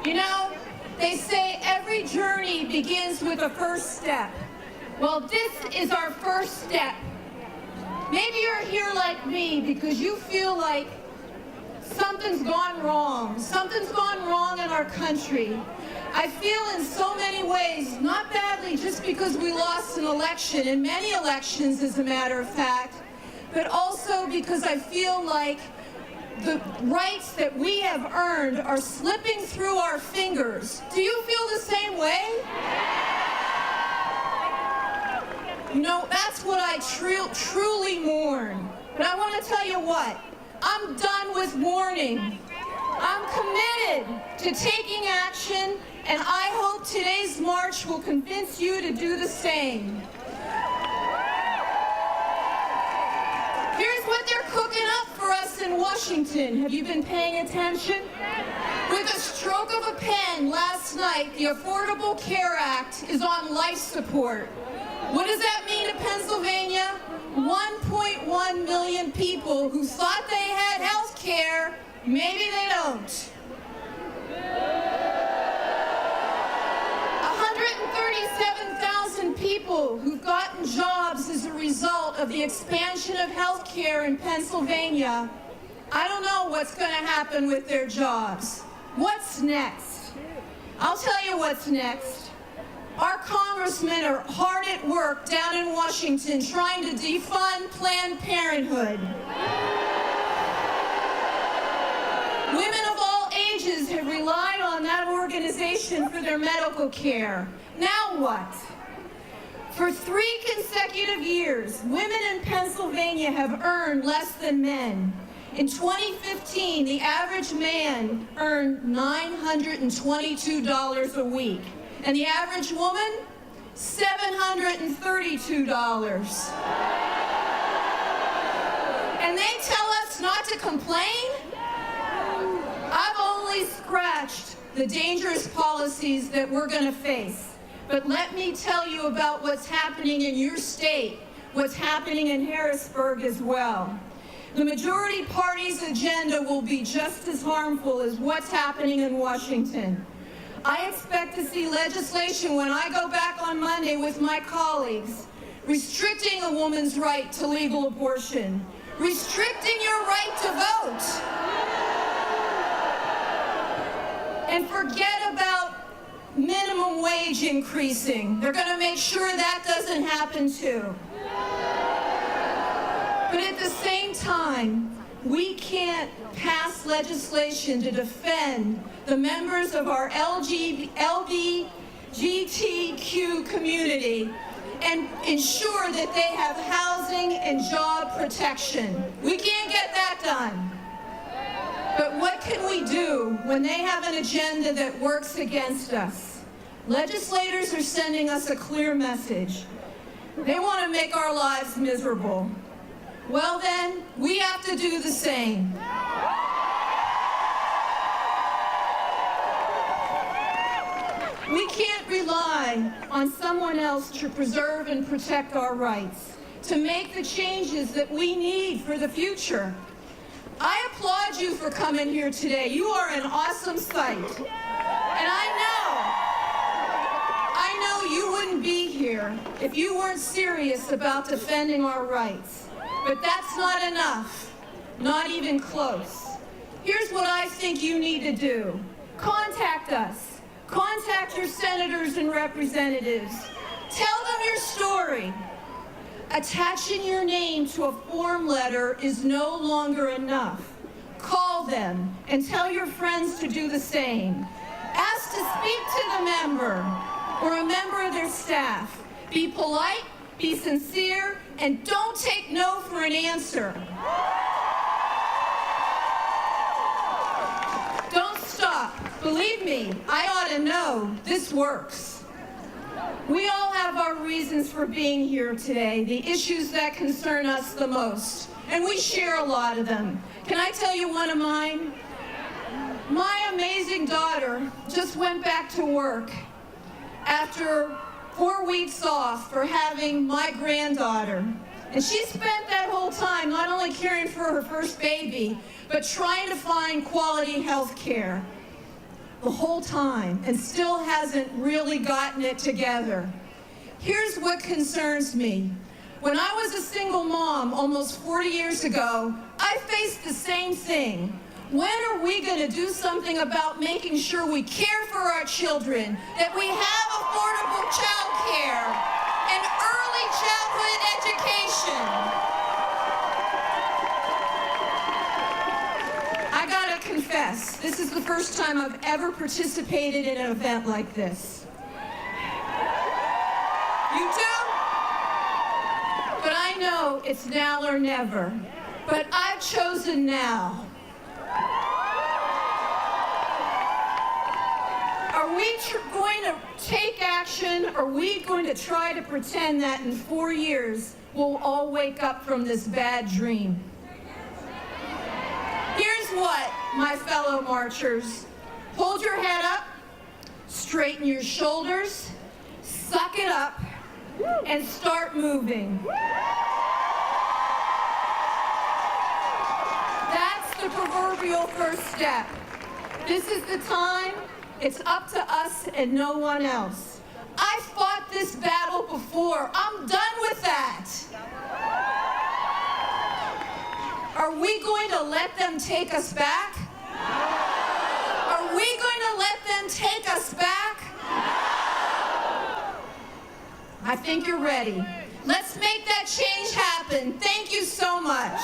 You know, they say every journey begins with a first step. Well, this is our first step. Maybe you're here like me because you feel like something's gone wrong. Something's gone wrong in our country. I feel in so many ways, not badly just because we lost an election, in many elections as a matter of fact, but also because I feel like the rights that we have earned are slipping through our fingers. Do you feel the same way? You know, that's what I truly mourn. But I want to tell you what, I'm done with mourning. I'm committed to taking action, and I hope today's march will convince you to do the same. Here's what they're cooking up for us in Washington. Have you been paying attention? With a stroke of a pen last night, the Affordable Care Act is on life support. What does that mean to Pennsylvania? 1.1 million people who thought they had health care, maybe they don't. 137,000 people who've gotten jobs as a result of the expansion of health care in Pennsylvania. I don't know what's going to happen with their jobs. What's next? I'll tell you what's next. Our congressmen are hard at work down in Washington trying to defund Planned Parenthood. Women of all ages have relied on that organization for their medical care. Now what? For 3 consecutive years, women in Pennsylvania have earned less than men. In 2015, the average man earned $922 a week. And the average woman, $732. And they tell us not to complain? I've only scratched the dangerous policies that we're going to face. But let me tell you about what's happening in your state, what's happening in Harrisburg as well. The majority party's agenda will be just as harmful as what's happening in Washington. I expect to see legislation when I go back on Monday with my colleagues, restricting a woman's right to legal abortion, restricting your right to vote. And forget about minimum wage increasing. They're going to make sure that doesn't happen too. But at the same time, we can't pass legislation to defend the members of our LGBTQ community and ensure that they have housing and job protection. We can't get that done. But what can we do when they have an agenda that works against us? Legislators are sending us a clear message. They want to make our lives miserable. Well then, we have to do the same. We can't rely on someone else to preserve and protect our rights, to make the changes that we need for the future. I applaud you for coming here today. You are an awesome sight. And I know you wouldn't be here if you weren't serious about defending our rights. But that's not enough, not even close. Here's what I think you need to do. Contact us. Contact your senators and representatives. Tell them your story. Attaching your name to a form letter is no longer enough. Call them and tell your friends to do the same. Ask to speak to the member or a member of their staff. Be polite, be sincere, and don't take no for an answer. Don't stop. Believe me, I ought to know this works. We all have our reasons for being here today, the issues that concern us the most, and we share a lot of them. Can I tell you one of mine? My amazing daughter just went back to work after 4 weeks off for having my granddaughter. And she spent that whole time not only caring for her first baby, but trying to find quality health care. the whole time and still hasn't really gotten it together. Here's what concerns me. When I was a single mom almost 40 years ago, I faced the same thing. When are we going to do something about making sure we care for our children, that we have affordable child care and early childhood education? I gotta confess, this is the first time I've ever participated in an event like this. You do? But I know it's now or never. But I've chosen now. Are we going to take action? Or are we going to try to pretend that in 4 years we'll all wake up from this bad dream? Here's what, my fellow marchers. Hold your head up, straighten your shoulders, suck it up, and start moving. That's the proverbial first step. This is the time. It's up to us and no one else. I fought this battle before. I'm done with that. Are we going to let them take us back? Are we going to let them take us back? I think you're ready. Let's make that change happen. Thank you so much.